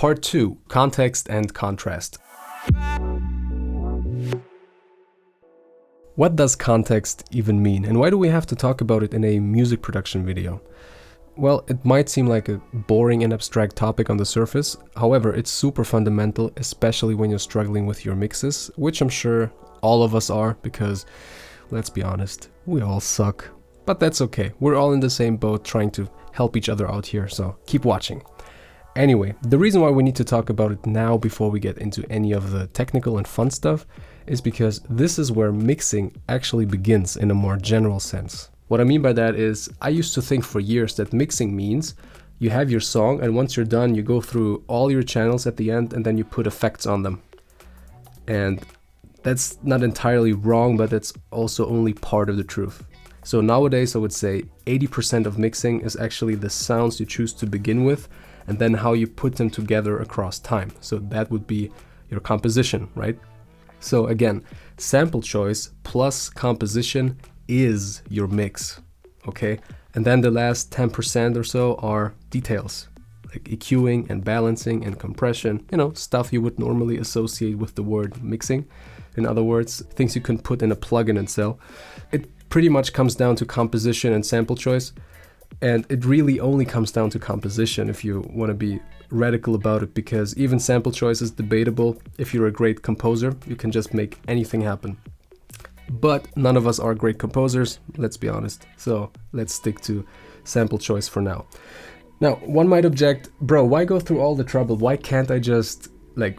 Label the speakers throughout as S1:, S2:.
S1: Part 2, Context and Contrast. What does context even mean, and why do we have to talk about it in a music production video? Well, it might seem like a boring and abstract topic on the surface. However, it's super fundamental, especially when you're struggling with your mixes, which I'm sure all of us are, because, let's be honest, we all suck. But that's okay, we're all in the same boat trying to help each other out here, so keep watching. Anyway, the reason why we need to talk about it now before we get into any of the technical and fun stuff is because this is where mixing actually begins in a more general sense. What I mean by that is, I used to think for years that mixing means you have your song and once you're done you go through all your channels at the end and then you put effects on them. And that's not entirely wrong, but that's also only part of the truth. So nowadays I would say 80% of mixing is actually the sounds you choose to begin with and then how you put them together across time. So that would be your composition, right? So again, sample choice plus composition is your mix, okay? And then the last 10% or so are details, like EQing and balancing and compression, stuff you would normally associate with the word mixing. In other words, things you can put in a plugin and sell. It pretty much comes down to composition and sample choice. And it really only comes down to composition if you want to be radical about it, because even sample choice is debatable. If you're a great composer, you can just make anything happen. But none of us are great composers, let's be honest. So let's stick to sample choice for now. Now, one might object, bro, why go through all the trouble? Why can't I just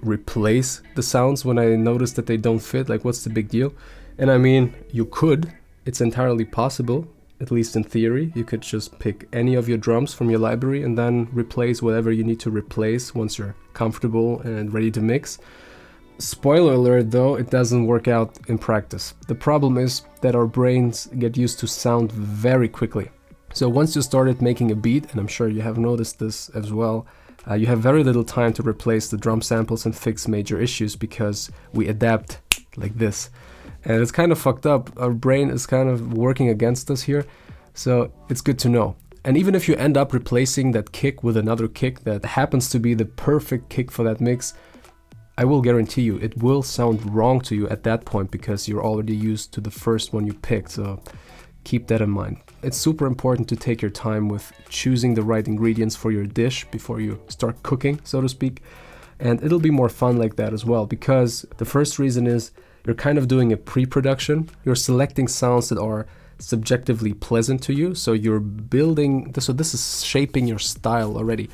S1: replace the sounds when I notice that they don't fit? What's the big deal? And I mean, you could. It's entirely possible. At least in theory, you could just pick any of your drums from your library and then replace whatever you need to replace once you're comfortable and ready to mix. Spoiler alert though, it doesn't work out in practice. The problem is that our brains get used to sound very quickly. So once you started making a beat, and I'm sure you have noticed this as well, you have very little time to replace the drum samples and fix major issues because we adapt like this. And it's kind of fucked up. Our brain is kind of working against us here. So it's good to know. And even if you end up replacing that kick with another kick that happens to be the perfect kick for that mix, I will guarantee you it will sound wrong to you at that point because you're already used to the first one you picked. So keep that in mind. It's super important to take your time with choosing the right ingredients for your dish before you start cooking, so to speak. And it'll be more fun like that as well, because the first reason is you're kind of doing a pre-production. You're selecting sounds that are subjectively pleasant to you. So you're building, so this is shaping your style already.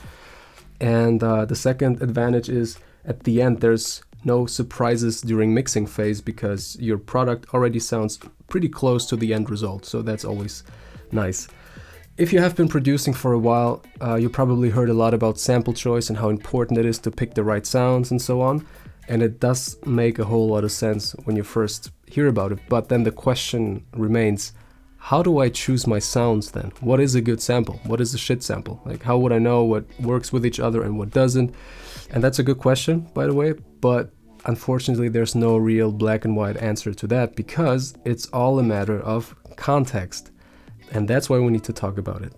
S1: And the second advantage is at the end, there's no surprises during mixing phase because your product already sounds pretty close to the end result. So that's always nice. If you have been producing for a while, you probably heard a lot about sample choice and how important it is to pick the right sounds and so on. And it does make a whole lot of sense when you first hear about it. But then the question remains, how do I choose my sounds then? What is a good sample? What is a shit sample? How would I know what works with each other and what doesn't? And that's a good question, by the way. But unfortunately, there's no real black and white answer to that because it's all a matter of context. And that's why we need to talk about it.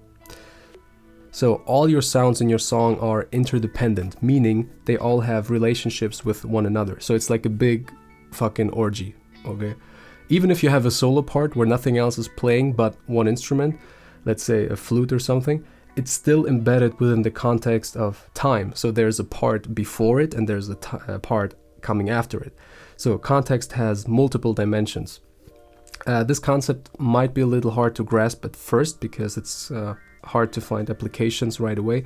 S1: So all your sounds in your song are interdependent, meaning they all have relationships with one another. So it's like a big fucking orgy, okay? Even if you have a solo part where nothing else is playing but one instrument, let's say a flute or something, it's still embedded within the context of time. So there's a part before it and there's a part coming after it. So context has multiple dimensions. This concept might be a little hard to grasp at first because it's hard to find applications right away,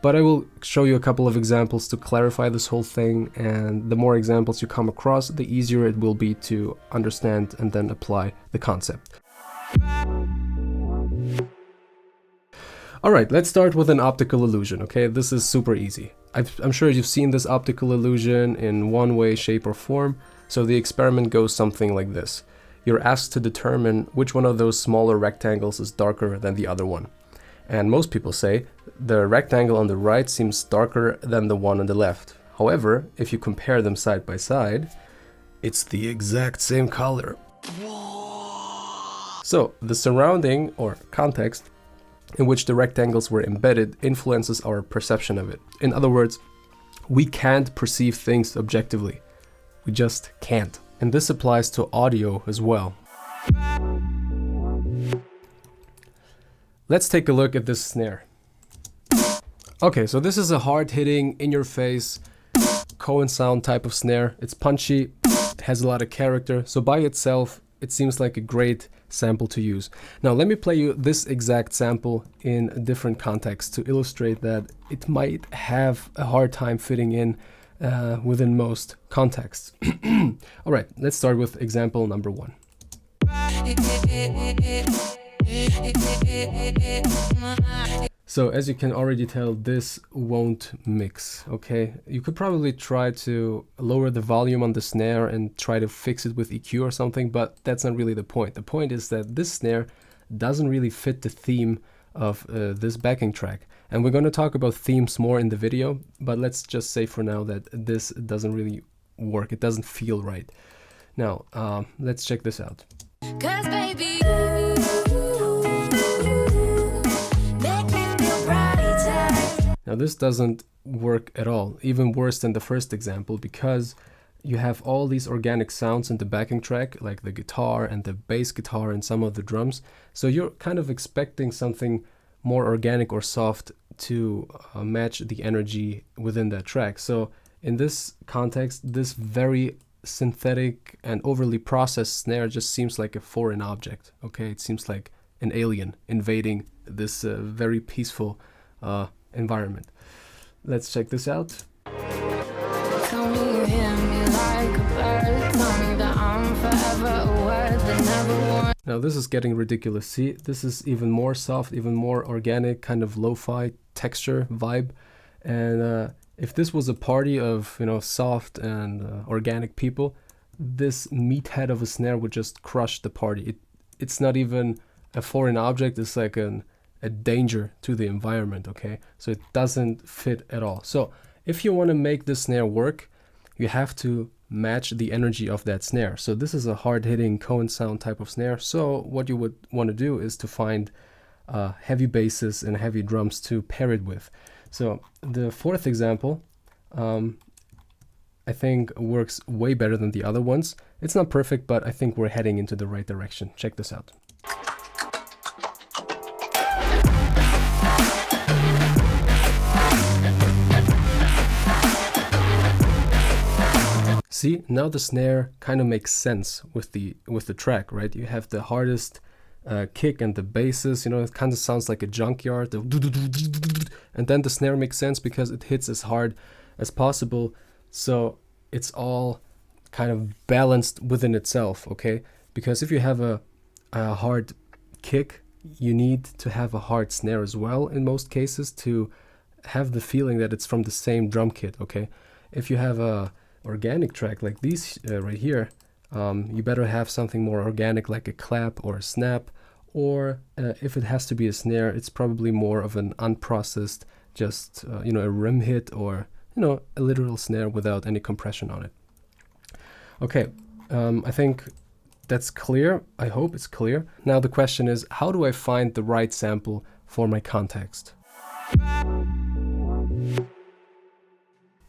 S1: but I will show you a couple of examples to clarify this whole thing, and the more examples you come across, the easier it will be to understand and then apply the concept. Alright, let's start with an optical illusion, okay? This is super easy. I'm sure you've seen this optical illusion in one way, shape or form, so the experiment goes something like this. You're asked to determine which one of those smaller rectangles is darker than the other one. And most people say the rectangle on the right seems darker than the one on the left. However, if you compare them side by side, it's the exact same color. So the surrounding or context in which the rectangles were embedded influences our perception of it. In other words, We can't perceive things objectively. We just can't. And this applies to audio as well. Let's take a look at this snare. Okay, so this is a hard-hitting, in-your-face, Cohen sound type of snare. It's punchy, it has a lot of character, so by itself, it seems like a great sample to use. Now let me play you this exact sample in a different context to illustrate that it might have a hard time fitting in within most contexts. All right, let's start with example number 1. So as you can already tell, this won't mix, okay? You could probably try to lower the volume on the snare and try to fix it with EQ or something, but that's not really the point. The point is that this snare doesn't really fit the theme of this backing track. And we're going to talk about themes more in the video, but let's just say for now that this doesn't really work. It doesn't feel right. Now, let's check this out. 'Cause baby, now this doesn't work at all, even worse than the first example, because you have all these organic sounds in the backing track, like the guitar and the bass guitar and some of the drums. So you're kind of expecting something more organic or soft to match the energy within that track. So in this context, this very synthetic and overly processed snare just seems like a foreign object, okay? It seems like an alien invading this very peaceful environment. Let's check this out. Now this is getting ridiculous. See, this is even more soft, even more organic, kind of lo-fi texture vibe. And if this was a party of, you know, soft and organic people, this meathead of a snare would just crush the party. It's not even a foreign object. It's like a danger to the environment, okay? So it doesn't fit at all. So if you want to make this snare work, you have to match the energy of that snare. So this is a hard-hitting Cohen sound type of snare. So what you would want to do is to find heavy basses and heavy drums to pair it with. So the fourth example, I think works way better than the other ones. It's not perfect, but I think we're heading into the right direction. Check this out. See, now the snare kind of makes sense with the track, right? You have the hardest kick and the basses, you know, it kind of sounds like a junkyard, and then the snare makes sense because it hits as hard as possible. So it's all kind of balanced within itself, okay? Because if you have a hard kick, you need to have a hard snare as well in most cases to have the feeling that it's from the same drum kit, okay? If you have a organic track like these right here, you better have something more organic like a clap or a snap, or if it has to be a snare, it's probably more of an unprocessed, just you know, a rim hit, or you know, a literal snare without any compression on it. Okay, I think that's clear. I hope it's clear. Now the question is, how do I find the right sample for my context?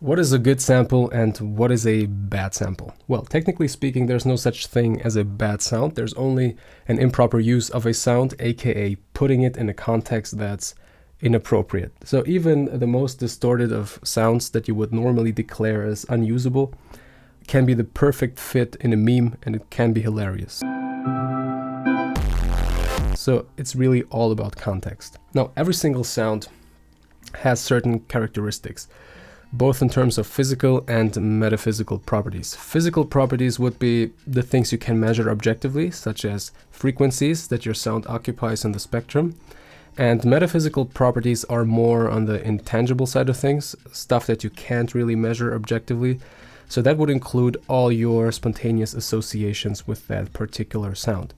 S1: What is a good sample and what is a bad sample? Well, technically speaking, there's no such thing as a bad sound. There's only an improper use of a sound, aka putting it in a context that's inappropriate. So even the most distorted of sounds that you would normally declare as unusable can be the perfect fit in a meme, and it can be hilarious. So it's really all about context. Now, every single sound has certain characteristics, both in terms of physical and metaphysical properties. Physical properties would be the things you can measure objectively, such as frequencies that your sound occupies on the spectrum. And metaphysical properties are more on the intangible side of things, stuff that you can't really measure objectively. So that would include all your spontaneous associations with that particular sound.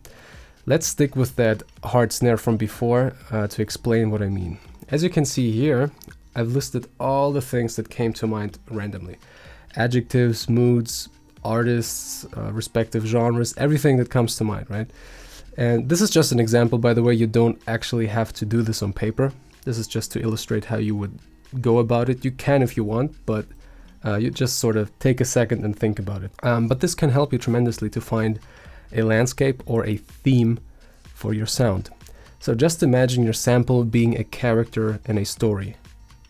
S1: Let's stick with that hard snare from before to explain what I mean. As you can see here, I've listed all the things that came to mind randomly. Adjectives, moods, artists, respective genres, everything that comes to mind, right? And this is just an example, by the way. You don't actually have to do this on paper. This is just to illustrate how you would go about it. You can if you want, but You just sort of take a second and think about it. But this can help you tremendously to find a landscape or a theme for your sound. So just imagine your sample being a character in a story.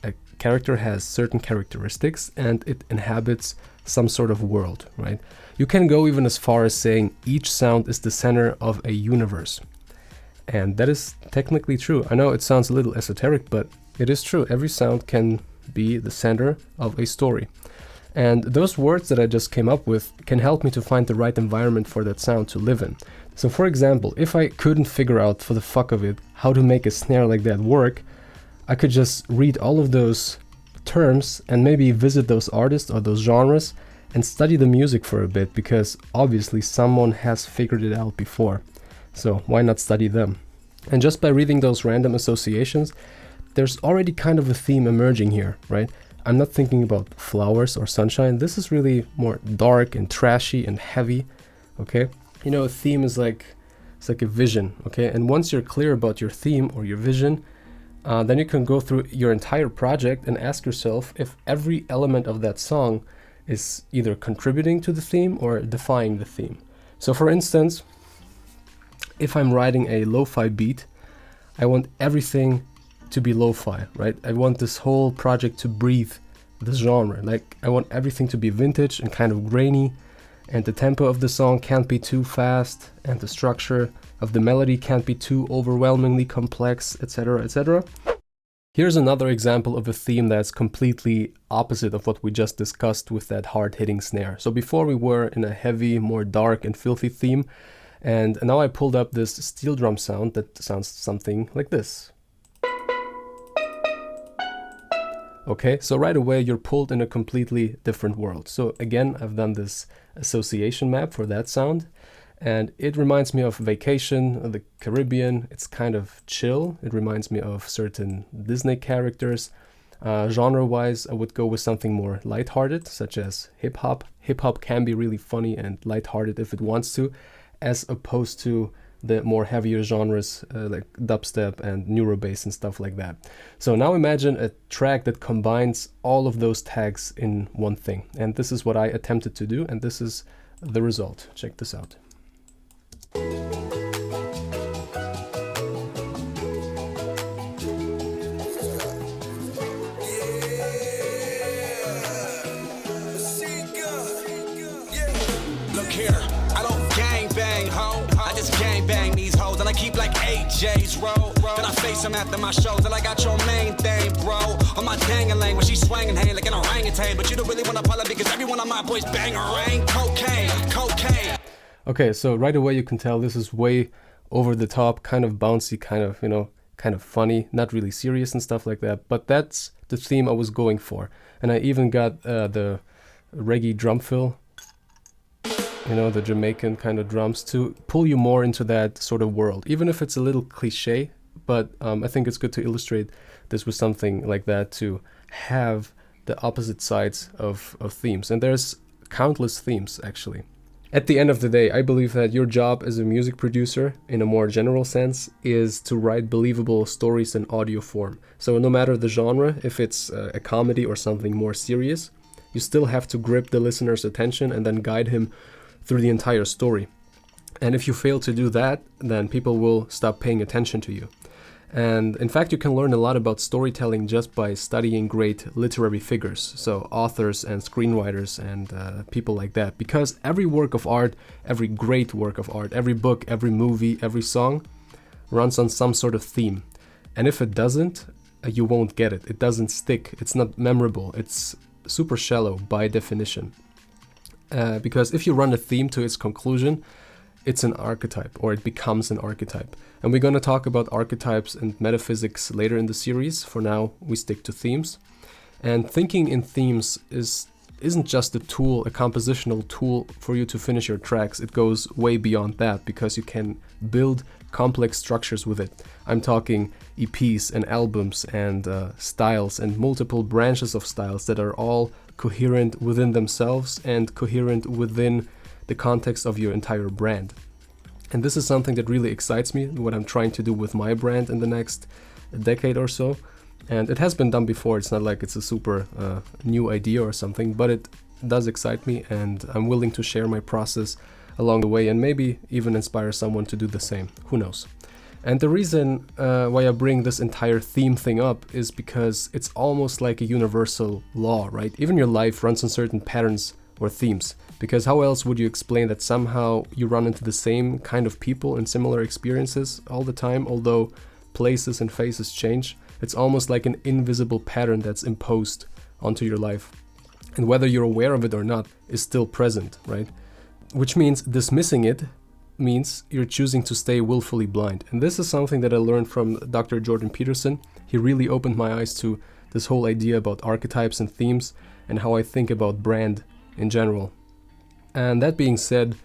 S1: A character has certain characteristics and it inhabits some sort of world, right? You can go even as far as saying each sound is the center of a universe. And that is technically true. I know it sounds a little esoteric, but it is true. Every sound can be the center of a story. And those words that I just came up with can help me to find the right environment for that sound to live in. So for example, if I couldn't figure out for the fuck of it how to make a snare like that work, I could just read all of those terms and maybe visit those artists or those genres and study the music for a bit, because obviously someone has figured it out before. So why not study them? And just by reading those random associations, there's already kind of a theme emerging here, right? I'm not thinking about flowers or sunshine. This is really more dark and trashy and heavy, okay? You know, a theme is it's like a vision, okay? And once you're clear about your theme or your vision, then you can go through your entire project and ask yourself if every element of that song is either contributing to the theme or defying the theme. So for instance, if I'm writing a lo-fi beat, I want everything to be lo-fi, right? I want this whole project to breathe this genre. Like, I want everything to be vintage and kind of grainy, and the tempo of the song can't be too fast, and the structure of the melody can't be too overwhelmingly complex, etc., etc. Here's another example of a theme that's completely opposite of what we just discussed with that hard-hitting snare. So before we were in a heavy, more dark and filthy theme, and now I pulled up this steel drum sound that sounds something like this. Okay, so right away you're pulled in a completely different world. So again, I've done this association map for that sound, and it reminds me of vacation, the Caribbean. It's kind of chill. It reminds me of certain Disney characters. Genre-wise, I would go with something more lighthearted, such as hip-hop. Hip-hop can be really funny and lighthearted if it wants to, as opposed to the more heavier genres like dubstep and neurobass and stuff like that. So now imagine a track that combines all of those tags in one thing. And this is what I attempted to do, and this is the result. Check this out.
S2: Look here, I don't gang bang, ho. I just gang bang these hoes, and I keep like AJ's roll. Then I face them after my shows, and I got your main thing, bro. On my dang-a-lang when she swangin' hand like an orangutan, but you don't really wanna pull it because every one of my boys bang-a-rang. Cocaine, cocaine.
S1: Okay, so right away you can tell this is way over the top, kind of bouncy, kind of, you know, kind of funny, not really serious and stuff like that. But that's the theme I was going for. And I even got the reggae drum fill, you know, the Jamaican kind of drums, to pull you more into that sort of world, even if it's a little cliche. But I think it's good to illustrate this with something like that, to have the opposite sides of themes. And there's countless themes, actually. At the end of the day, I believe that your job as a music producer, in a more general sense, is to write believable stories in audio form. So no matter the genre, if it's a comedy or something more serious, you still have to grip the listener's attention and then guide him through the entire story. And if you fail to do that, then people will stop paying attention to you. And in fact, you can learn a lot about storytelling just by studying great literary figures, so authors and screenwriters and people like that. Because every work of art, every great work of art, every book, every movie, every song runs on some sort of theme. And if it doesn't, you won't get it. It doesn't stick. It's not memorable. It's super shallow by definition. Because if you run a theme to its conclusion, it's an archetype, or it becomes an archetype. And we're going to talk about archetypes and metaphysics later in the series. For now, we stick to themes. And thinking in themes isn't just a tool, a compositional tool for you to finish your tracks. It goes way beyond that, because you can build complex structures with it. I'm talking EPs and albums and styles and multiple branches of styles that are all coherent within themselves and coherent within the context of your entire brand. And this is something that really excites me, what I'm trying to do with my brand in the next decade or so. And it has been done before. It's not like it's a super new idea or something, but it does excite me, and I'm willing to share my process along the way and maybe even inspire someone to do the same. Who knows? And the reason why I bring this entire theme thing up is because it's almost like a universal law, right? Even your life runs on certain patterns or themes. Because how else would you explain that somehow you run into the same kind of people and similar experiences all the time, although places and faces change? It's almost like an invisible pattern that's imposed onto your life. And whether you're aware of it or not is still present, right? Which means dismissing it means you're choosing to stay willfully blind. And this is something that I learned from Dr. Jordan Peterson. He really opened my eyes to this whole idea about archetypes and themes and how I think about brand in general. And that being said,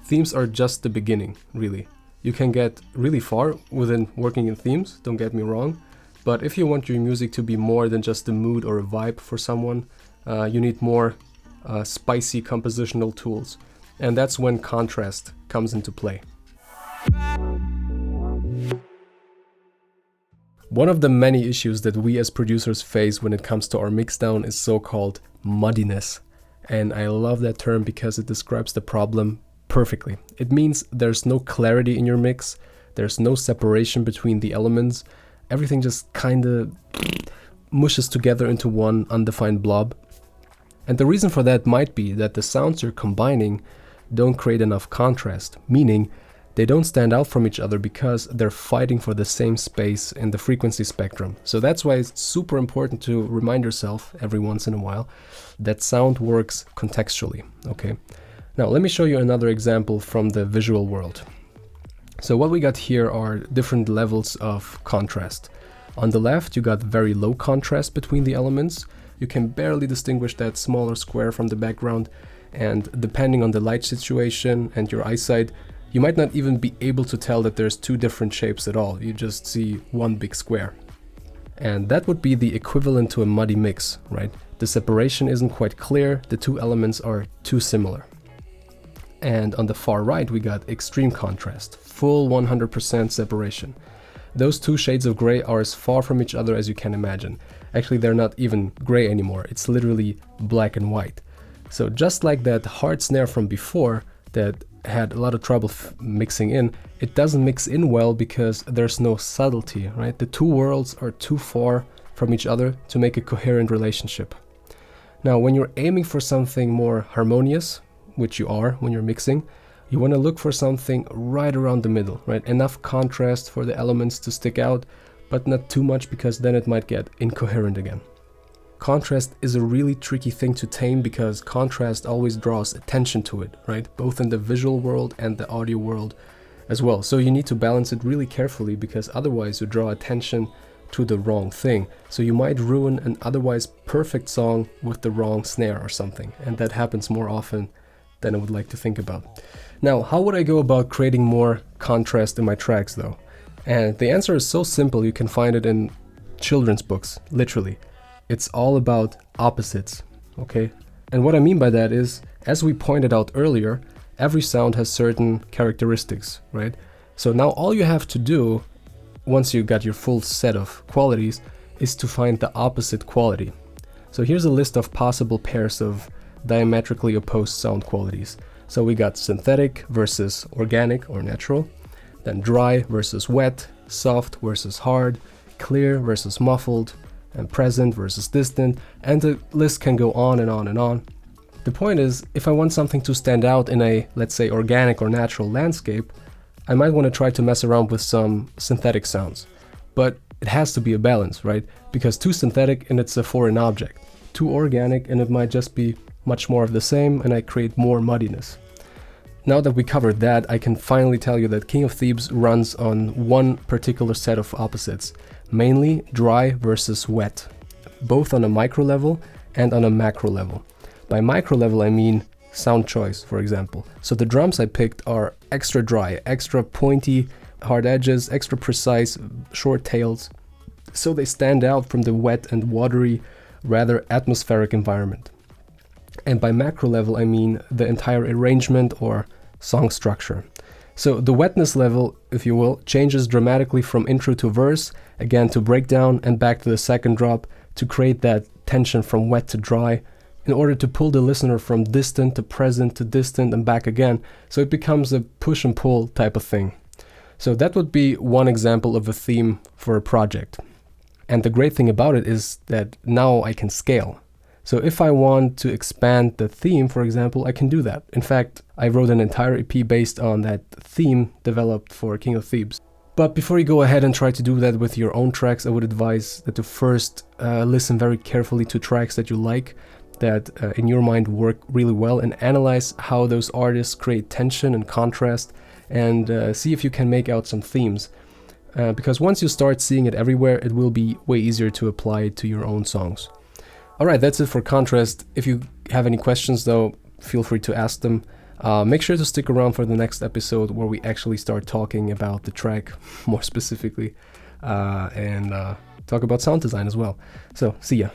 S1: themes are just the beginning, really. You can get really far within working in themes, don't get me wrong, but if you want your music to be more than just a mood or a vibe for someone, you need more spicy compositional tools. And that's when contrast comes into play. One of the many issues that we as producers face when it comes to our mixdown is so-called muddiness. And I love that term because it describes the problem perfectly. It means there's no clarity in your mix, there's no separation between the elements, everything just kinda mushes together into one undefined blob. And the reason for that might be that the sounds you're combining don't create enough contrast, meaning they don't stand out from each other because they're fighting for the same space in the frequency spectrum. So that's why it's super important to remind yourself every once in a while that sound works contextually, okay? Now let me show you another example from the visual world. So what we got here are different levels of contrast. On the left you got very low contrast between the elements. You can barely distinguish that smaller square from the background, and depending on the light situation and your eyesight, you might not even be able to tell that there's two different shapes at all. You just see one big square. And that would be the equivalent to a muddy mix, right? The separation isn't quite clear, the two elements are too similar. And on the far right we got extreme contrast, full 100% separation. Those two shades of gray are as far from each other as you can imagine. Actually, they're not even gray anymore, it's literally black and white. So just like that hard snare from before that had a lot of trouble mixing in, it doesn't mix in well because there's no subtlety, right? The two worlds are too far from each other to make a coherent relationship. Now, when you're aiming for something more harmonious, which you are when you're mixing, you want to look for something right around the middle, right? Enough contrast for the elements to stick out, but not too much because then it might get incoherent again. Contrast is a really tricky thing to tame because contrast always draws attention to it, right? Both in the visual world and the audio world as well. So you need to balance it really carefully because otherwise you draw attention to the wrong thing. So you might ruin an otherwise perfect song with the wrong snare or something. And that happens more often than I would like to think about. Now, how would I go about creating more contrast in my tracks though? And the answer is so simple, you can find it in children's books, literally. It's all about opposites, okay? And what I mean by that is, as we pointed out earlier, every sound has certain characteristics, right? So now all you have to do, once you got your full set of qualities, is to find the opposite quality. So here's a list of possible pairs of diametrically opposed sound qualities. So we got synthetic versus organic or natural, then dry versus wet, soft versus hard, clear versus muffled, and present versus distant, and the list can go on and on and on. The point is, if I want something to stand out in a, let's say, organic or natural landscape, I might want to try to mess around with some synthetic sounds. But it has to be a balance, right? Because too synthetic and it's a foreign object. Too organic and it might just be much more of the same and I create more muddiness. Now that we covered that, I can finally tell you that King of Thebes runs on one particular set of opposites, mainly dry versus wet, both on a micro level and on a macro level. By micro level I mean sound choice, for example. So the drums I picked are extra dry, extra pointy, hard edges, extra precise, short tails, so they stand out from the wet and watery, rather atmospheric environment. And by macro level I mean the entire arrangement or song structure. So the wetness level, if you will, changes dramatically from intro to verse, again to breakdown and back to the second drop to create that tension from wet to dry in order to pull the listener from distant to present to distant and back again. So it becomes a push and pull type of thing. So that would be one example of a theme for a project. And the great thing about it is that now I can scale. So if I want to expand the theme, for example, I can do that. In fact, I wrote an entire EP based on that theme developed for King of Thebes. But before you go ahead and try to do that with your own tracks, I would advise that to first listen very carefully to tracks that you like, that in your mind work really well, and analyze how those artists create tension and contrast, and see if you can make out some themes. Because once you start seeing it everywhere, it will be way easier to apply it to your own songs. Alright, that's it for contrast. If you have any questions though, feel free to ask them. Make sure to stick around for the next episode where we actually start talking about the track more specifically, and talk about sound design as well. So, see ya.